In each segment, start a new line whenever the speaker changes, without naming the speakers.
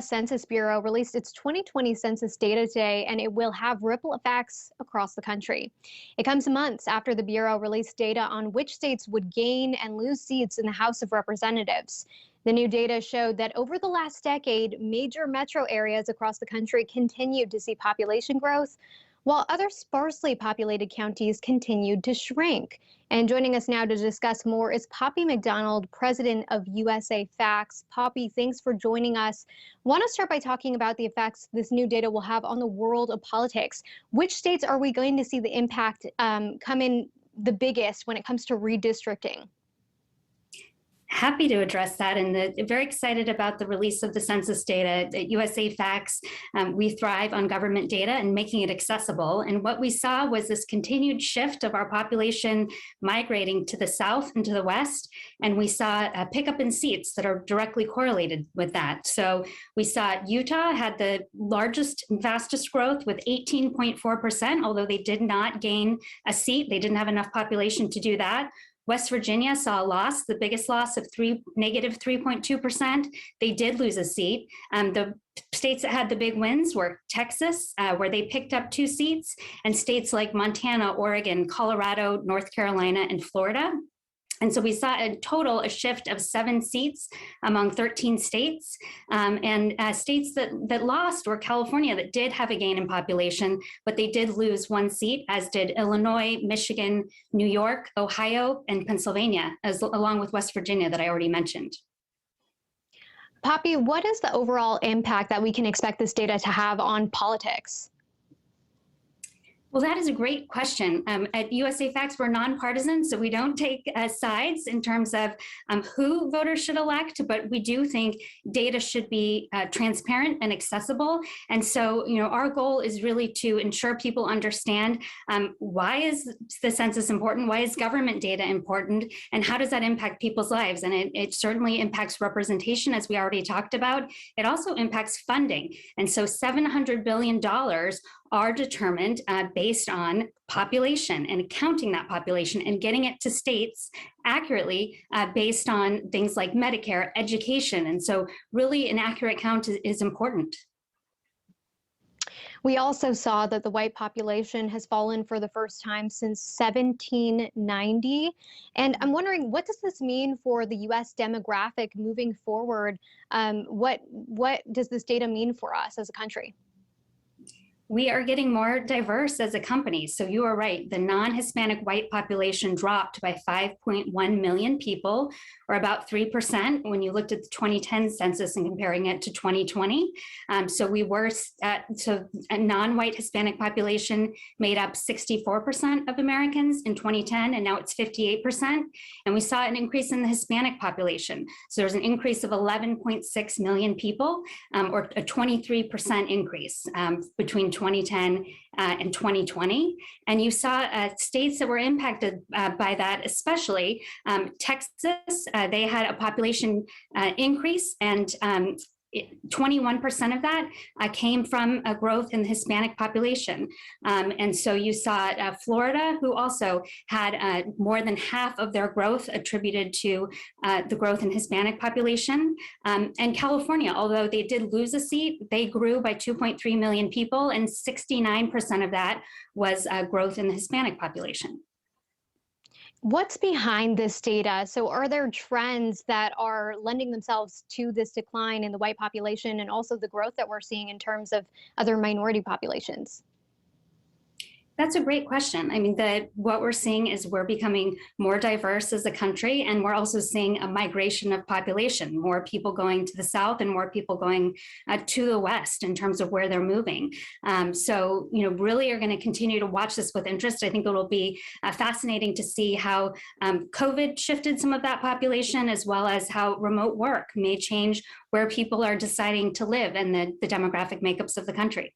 U.S. Census Bureau released its 2020 census data today, and it will have ripple effects across the country. It comes months after the Bureau released data on which states would gain and lose seats in the House of Representatives. The new data showed that over the last decade, major metro areas across the country continued to see population growth, while other sparsely populated counties continued to shrink. And joining us now to discuss more is Poppy MacDonald, president of USAFacts. Poppy, thanks for joining us. Want to start by talking about the effects this new data will have on the world of politics. Which states are we going to see the impact come in the biggest when it comes to redistricting?
Happy to address that, and very excited about the release of the census data. At USAFacts, we thrive on government data and making it accessible. And what we saw was this continued shift of our population migrating to the south and to the west. And we saw a pickup in seats that are directly correlated with that. So we saw Utah had the largest and fastest growth with 18.4%, although they did not gain a seat. They didn't have enough population to do that. West Virginia saw a loss, the biggest loss of negative 3.2%. They did lose a seat. The states that had the big wins were Texas, where they picked up 2 seats, and states like Montana, Oregon, Colorado, North Carolina, and Florida. And so we saw a shift of 7 seats among 13 states. And states that lost were California, that did have a gain in population, but they did lose 1 seat, as did Illinois, Michigan, New York, Ohio, and Pennsylvania, along with West Virginia that I already mentioned.
Poppy, what is the overall impact that we can expect this data to have on politics?
Well, that is a great question. At USAFacts, we're nonpartisan, so we don't take sides in terms of who voters should elect, but we do think data should be transparent and accessible. And so, our goal is really to ensure people understand why is the census important, why is government data important, and how does that impact people's lives? And it certainly impacts representation, as we already talked about. It also impacts funding. And so $700 billion are determined based on population and counting that population and getting it to states accurately based on things like Medicare, education. And so really an accurate count is important.
We also saw that the white population has fallen for the first time since 1790. And I'm wondering, what does this mean for the U.S. demographic moving forward? What does this data mean for us as a country?
We are getting more diverse as a company. So you are right, the non-Hispanic white population dropped by 5.1 million people, or about 3% when you looked at the 2010 census and comparing it to 2020. So a non-white Hispanic population made up 64% of Americans in 2010, and now it's 58%. And we saw an increase in the Hispanic population. So there's an increase of 11.6 million people, or a 23% increase between 2010 and 2020. And you saw states that were impacted by that, especially Texas. They had a population increase, and 21% of that came from a growth in the Hispanic population. And so you saw Florida, who also had more than half of their growth attributed to the growth in Hispanic population. And California, although they did lose a seat, they grew by 2.3 million people, and 69% of that was growth in the Hispanic population.
What's behind this data? So are there trends that are lending themselves to this decline in the white population and also the growth that we're seeing in terms of other minority populations?
That's a great question. I mean, what we're seeing is we're becoming more diverse as a country, and we're also seeing a migration of population, more people going to the south and more people going to the west in terms of where they're moving. So, really are going to continue to watch this with interest. I think it'll be fascinating to see how COVID shifted some of that population, as well as how remote work may change where people are deciding to live and the demographic makeups of the country.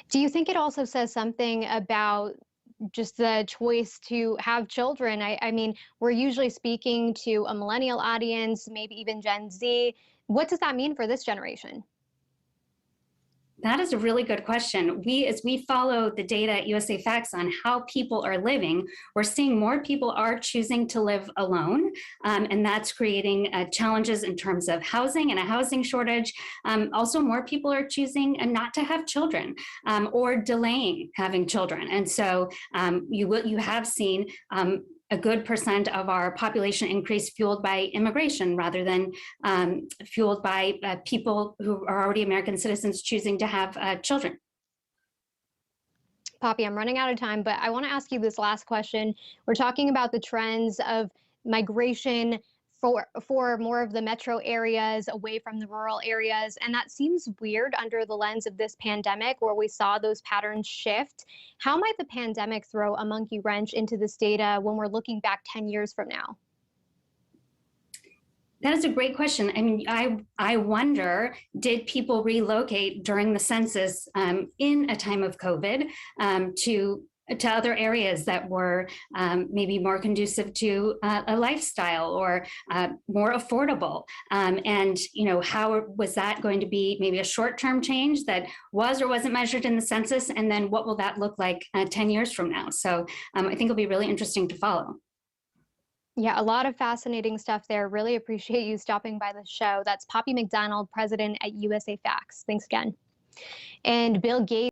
Do you think it also says something about just the choice to have children? I mean, we're usually speaking to a millennial audience, maybe even Gen Z. What does that mean for this generation?
That is a really good question. As we follow the data at USAFacts on how people are living, we're seeing more people are choosing to live alone, and that's creating challenges in terms of housing and a housing shortage. Also, more people are choosing not to have children or delaying having children, and so you have seen a good percent of our population increase fueled by immigration rather than fueled by people who are already American citizens choosing to have children.
Poppy, I'm running out of time, but I want to ask you this last question. We're talking about the trends of migration for more of the metro areas away from the rural areas, and that seems weird under the lens of this pandemic where we saw those patterns shift. How might the pandemic throw a monkey wrench into this data when we're looking back 10 years from now?
That is a great question. I mean, I wonder, did people relocate during the census in a time of COVID to other areas that were maybe more conducive to a lifestyle or more affordable? And, you know, how was that going to be maybe a short-term change that was or wasn't measured in the census? And then what will that look like 10 years from now? So I think it'll be really interesting to follow.
Yeah, a lot of fascinating stuff there. Really appreciate you stopping by the show. That's Poppy MacDonald, president at USAFacts. Thanks again. And Bill Gates.